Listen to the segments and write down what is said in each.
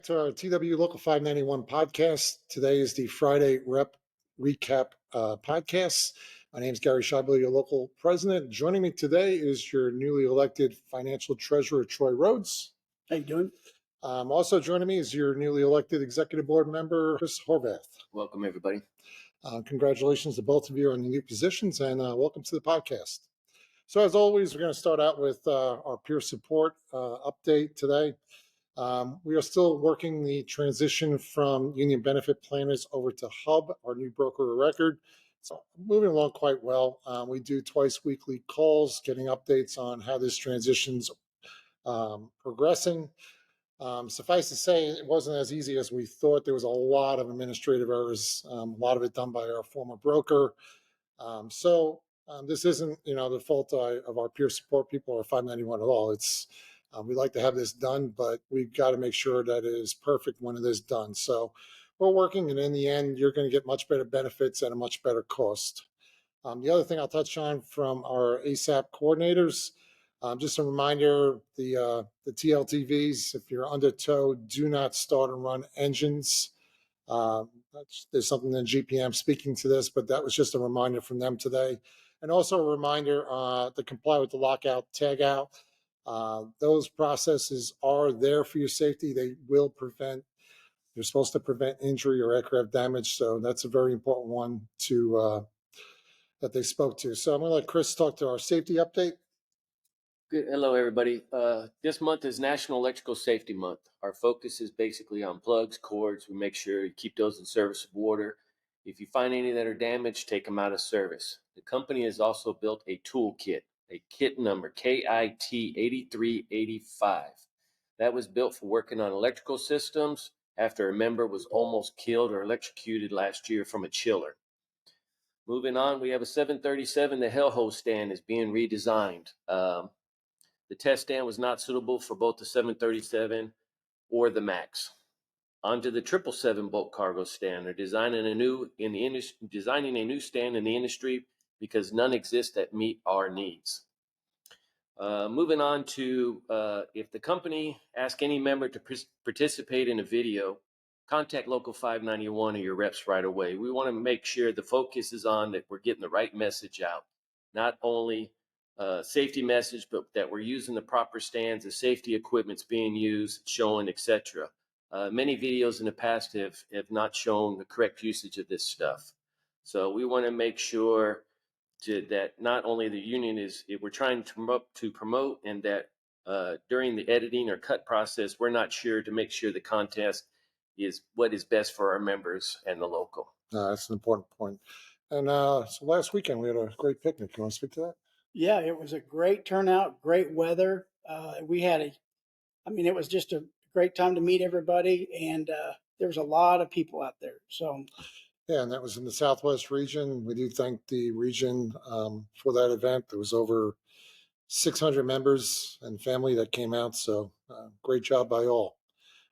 back to our TW Local 591 podcast. Today is the Friday Rep Recap podcast. My name is Gary Scheibel, your local president. Joining me today is your newly elected financial treasurer, Troy Rhodes. How you doing? Also joining me is your newly elected executive board member, Chris Horvath. Welcome, everybody. Congratulations to both of you on your new positions, and welcome to the podcast. So as always, we're going to start out with our peer support update today. We are still working the transition from union benefit planners over to Hub, our new broker of record. So moving along quite well. We do twice weekly calls, getting updates on how this transition's progressing. Suffice to say, it wasn't as easy as we thought. There was a lot of administrative errors, a lot of it done by our former broker. This isn't, the fault of our peer support people or 591 at all. It's we like to have this done, but we've got to make sure that it is perfect when it is done. So we're working, and in the end, you're going to get much better benefits at a much better cost. The other thing I'll touch on from our ASAP coordinators, just a reminder, the TLTVs, if you're under tow, do not start and run engines. There's something in GPM speaking to this, but that was just a reminder from them today. And also a reminder to comply with the lockout, tag out. Those processes are there for your safety. They will prevent, you're supposed to prevent injury or aircraft damage. So that's a very important one that they spoke to. So I'm going to let Chris talk to our safety update. Good. Hello, everybody. This month is National Electrical Safety Month. Our focus is basically on plugs, cords. We make sure you keep those in serviceable order. If you find any that are damaged, take them out of service. The company has also built a toolkit, a kit number KIT 8385. That was built for working on electrical systems after a member was almost killed or electrocuted last year from a chiller. Moving on, we have a 737. The Hellhole stand is being redesigned. The test stand was not suitable for both the 737 or the MAX. Onto the 777 bulk cargo stand. They're designing a new stand in the industry because none exist that meet our needs. Moving on to if the company asks any member to participate in a video, contact Local 591 or your reps right away. We want to make sure the focus is on that we're getting the right message out, not only safety message, but that we're using the proper stands, the safety equipment's being used, showing, etc. Many videos in the past have not shown the correct usage of this stuff. So we want to make sure that not only the union we're trying to promote, and that during the editing or cut process, we're not sure to make sure the contest is what is best for our members and the local. That's an important point. And so last weekend we had a great picnic. You want to speak to that? Yeah, it was a great turnout, great weather. It was just a great time to meet everybody, and there was a lot of people out there. So, yeah, and that was in the Southwest region. We do thank the region for that event. There was over 600 members and family that came out. So great job by all.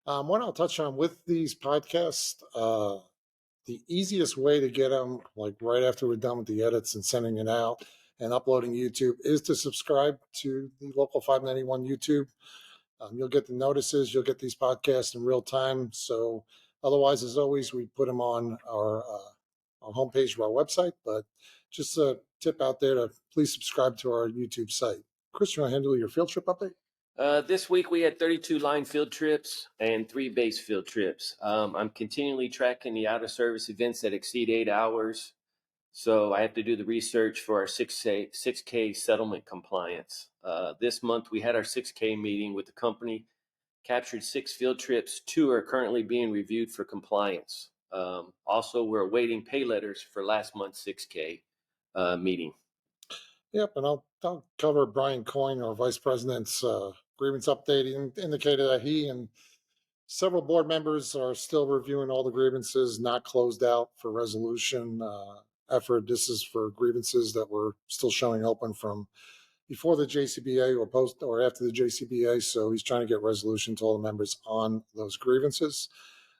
What I'll touch on with these podcasts, the easiest way to get them, like right after we're done with the edits and sending it out and uploading YouTube, is to subscribe to the Local 591 YouTube. You'll get the notices. You'll get these podcasts in real time. So otherwise, as always, we put them on our homepage of our website. But just a tip out there to please subscribe to our YouTube site. Chris, you want to handle your field trip update? This week we had 32 line field trips and 3 base field trips. I'm continually tracking the out of service events that exceed 8 hours. So I have to do the research for our 6K settlement compliance. This month we had our 6K meeting with the company, captured 6 field trips. 2 are currently being reviewed for compliance. Also, we're awaiting pay letters for last month's 6K meeting. Yep, and I'll cover Brian Coyne, our vice president's grievance update. He indicated that he and several board members are still reviewing all the grievances not closed out for resolution effort. This is for grievances that were still showing open from before the JCBA or post or after the JCBA. So he's trying to get resolution to all the members on those grievances.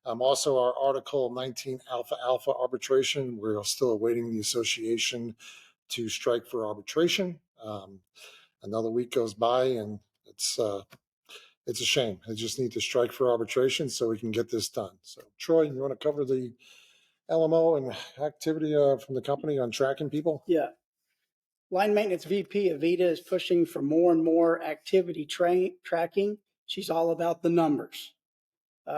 Also, our Article 19 Alpha arbitration, we're still awaiting the association to strike for arbitration. Another week goes by, and it's a shame. They just need to strike for arbitration so we can get this done. So Troy, you want to cover the LMO and activity from the company on tracking people? Yeah. Line maintenance VP Avita is pushing for more and more activity tracking. She's all about the numbers.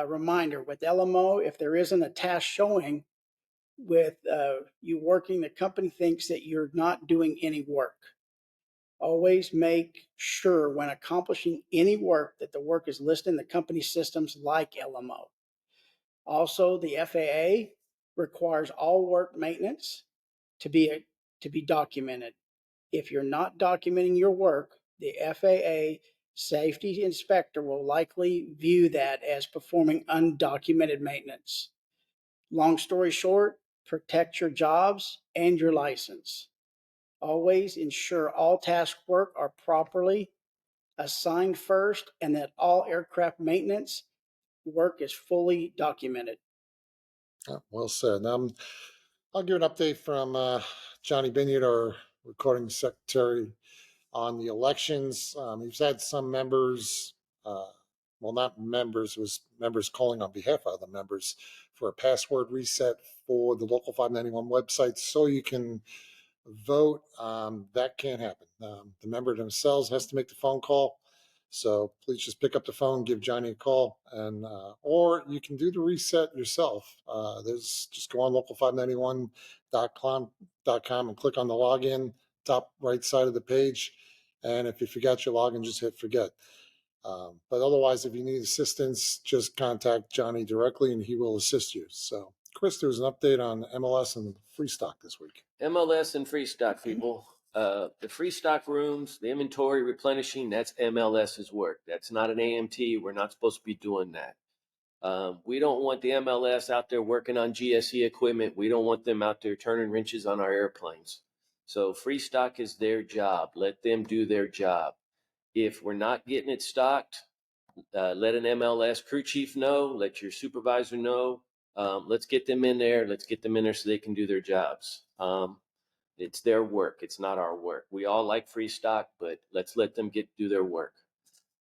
Reminder with LMO, if there isn't a task showing with you working, the company thinks that you're not doing any work. Always make sure when accomplishing any work that the work is listed in the company systems like LMO. Also, the FAA requires all work maintenance to be documented. If you're not documenting your work, the FAA safety inspector will likely view that as performing undocumented maintenance. Long story short, protect your jobs and your license. Always ensure all task work are properly assigned first and that all aircraft maintenance work is fully documented. Well said. I'll give an update from Johnny Binyard, our recording secretary, on the elections. We've had some members, well, not members, it was members calling on behalf of the members for a password reset for the Local 591 website so you can vote. That can't happen. The member themselves has to make the phone call. So please just pick up the phone, give Johnny a call, and or you can do the reset yourself. There's just go on local591.com and click on the login, top right side of the page. And if you forgot your login, just hit forget. But otherwise, if you need assistance, just contact Johnny directly and he will assist you. So, Chris, there was an update on MLS and free stock this week. MLS and free stock, people. The free stock rooms, the inventory replenishing, that's MLS's work. That's not an AMT. We're not supposed to be doing that. We don't want the MLS out there working on GSE equipment. We don't want them out there turning wrenches on our airplanes. So free stock is their job. Let them do their job. If we're not getting it stocked, let an MLS crew chief know, let your supervisor know. Let's get them in there. Let's get them in there so they can do their jobs. It's their work. It's not our work. We all like free stock, but let's let them do their work.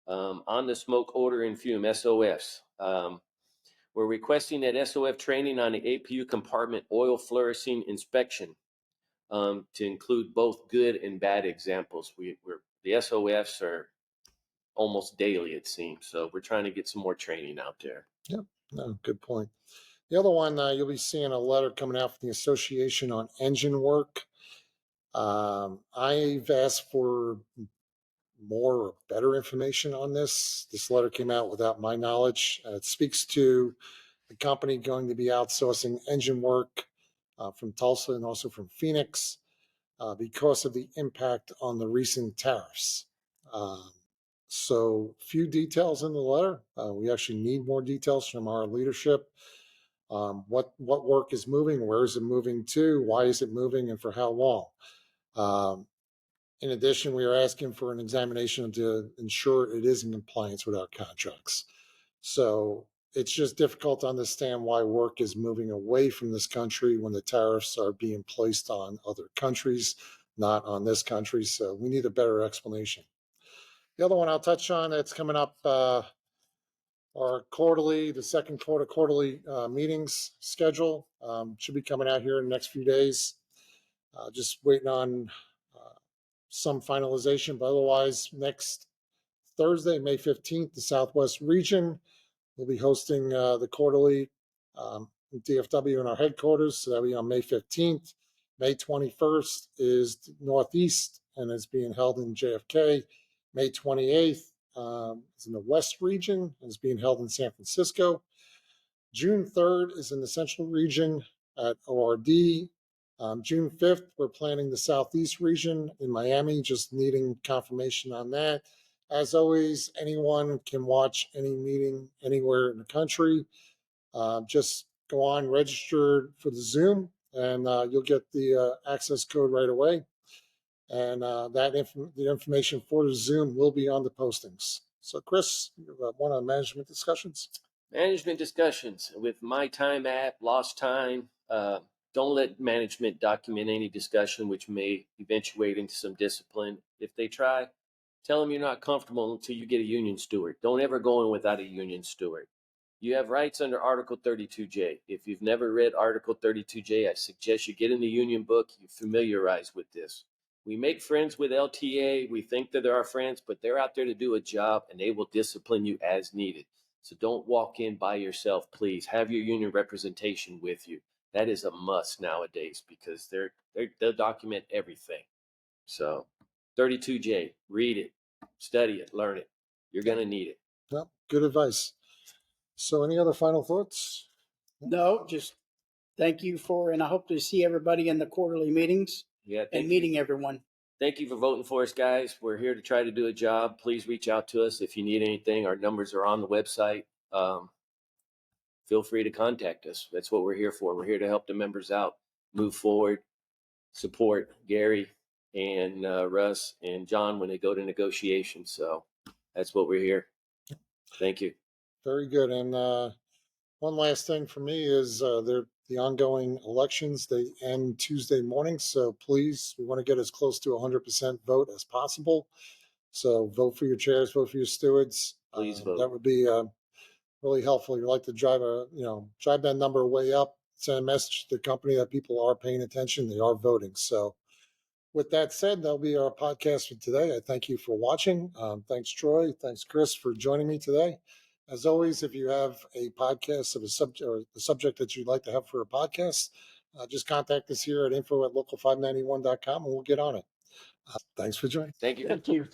On the smoke odor and fume, SOFs. We're requesting that SOF training on the APU compartment oil fluorescing inspection to include both good and bad examples. The SOFs are almost daily, it seems. So we're trying to get some more training out there. Yep, no, good point. The other one, you'll be seeing a letter coming out from the Association on Engine Work. I've asked for more or better information on this. This letter came out without my knowledge. It speaks to the company going to be outsourcing engine work from Tulsa and also from Phoenix because of the impact on the recent tariffs. So few details in the letter. We actually need more details from our leadership. What work is moving, where is it moving to, why is it moving, and for how long? In addition, we are asking for an examination to ensure it is in compliance with our contracts. So it's just difficult to understand why work is moving away from this country when the tariffs are being placed on other countries, not on this country. So we need a better explanation. The other one I'll touch on that's coming up our quarterly, the second quarter quarterly meetings schedule should be coming out here in the next few days. Just waiting on some finalization, but otherwise next Thursday, May 15th, the Southwest region will be hosting the quarterly DFW in our headquarters. So that'll be on May 15th. May 21st is Northeast and is being held in JFK. May 28th is in the West region and is being held in San Francisco. June 3rd is in the Central region at ORD. June 5th, we're planning the Southeast region in Miami, just needing confirmation on that. As always, anyone can watch any meeting anywhere in the country. Just go on, register for the Zoom, and you'll get the access code right away. And the information for the Zoom will be on the postings. So, Chris, one on management discussions. Management discussions with My Time app, Lost Time. Don't let management document any discussion which may eventuate into some discipline. If they try, Tell them you're not comfortable until you get a union steward. Don't ever go in without a union steward. You have rights under Article 32J. If you've never read Article 32J, I suggest you get in the union book, you familiarize with this. We make friends with LTA. We think that they're our friends, but they're out there to do a job and they will discipline you as needed. So don't walk in by yourself, please. Have your union representation with you. That is a must nowadays because they'll document everything. So 32J, read it, study it, learn it. You're going to need it. Well, good advice. So any other final thoughts? No, just thank you for, and I hope to see everybody in the quarterly meetings Yeah, and meeting everyone. Thank you for voting for us, guys. We're here to try to do a job. Please reach out to us if you need anything. Our numbers are on the website. Feel free to contact us. That's what we're here for. We're here to help the members out, move forward, support Gary and Russ and John when they go to negotiations. So that's what we're here. Thank you. Very good. And one last thing for me is the ongoing elections. They end Tuesday morning. So please, we want to get as close to 100% vote as possible. So vote for your chairs, vote for your stewards. Please vote. That would be really helpful. You'd like to drive that number way up, send a message to the company that people are paying attention, they are voting. So with that said, that'll be our podcast for today. I thank you for watching. Thanks, Troy. Thanks, Chris, for joining me today. As always, if you have a podcast of a subject or the subject that you'd like to have for a podcast, just contact us here at info@local591.com and we'll get on it. Thanks for joining. Thank you. Thank you.